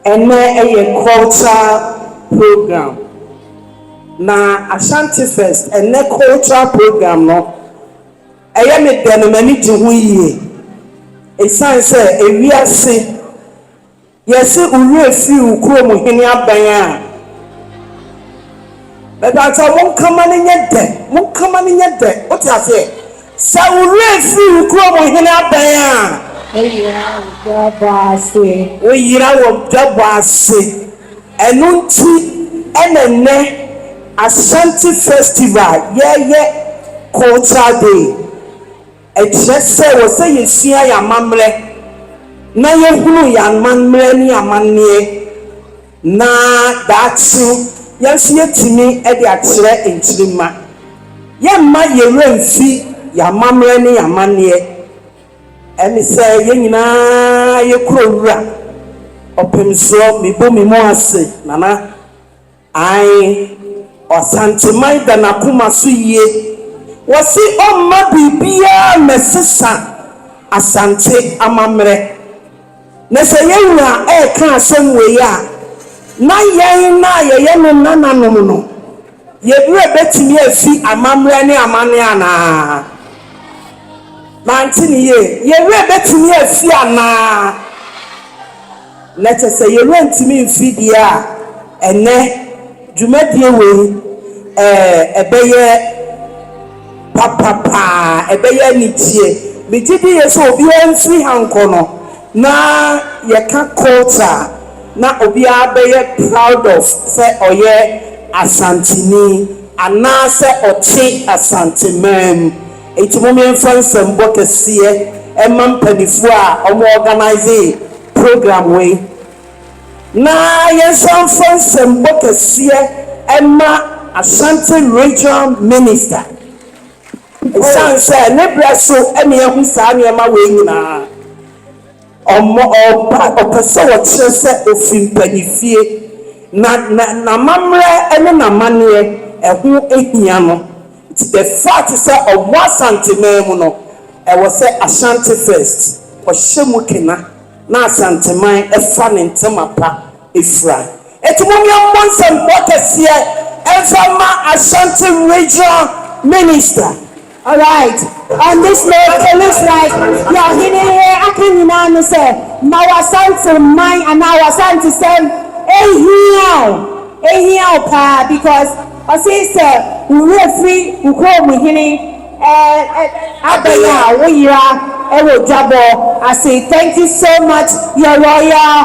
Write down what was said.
and a culture program. Na Asante Fest and a cultural program no. I am a denomani to we. A sign say a real say. Yes, we will feel Oheneyere Banya. But that's a won't come on in your debt. Won't come on in your debt. What I say? So we will feel Oheneyere Banya. We are Dabasi. And Unti and Asante Festival. Yeah, culture day. A just say was say you see a mamre. Na yehunu ya manmre ni amanne na daatsu yansi yetimi e de akyere entirima yemma yeremfi ya mamre ni amanne eni say yenyina yekurowura opemso mibo mi mo ase nana ai Asante maida na kuma so yie wasi omma bibia mesesa Asante amamre na se yewura ka asem we ya na yen na ye no nananom no yewura betimi afi amamre ne amane ana mantini ye yewura betimi afi ana na te se yewura ntimi mfi dia ene dwumadie we ebeye papa ebeye nitie mitidi yeso obi anfi hankono na yeka culture na obi abeye proud of say oye Asantini ana say ote Asante mem etimomi ensem bokese emampanifu a omo organize program we na yensam ensem bokese ema Asante regional minister sanse nebra so eme ehu saa niema we nyina opese wotre se ofimpanifie na mamre ene na mane ehu ehia no the fact say omo Asante mem no e wo say Asante Fest o hyemu kena na Asante man efa ne ntemapa efra etimomi ammonsem bokese efama Asante regional minister. All right. On this note, it looks like you're hitting here. I can you say, now Asante mine and now Asante say, pa because I say, we will free, we call me hitting, Abaya, we are, I say, thank you so much, your royal.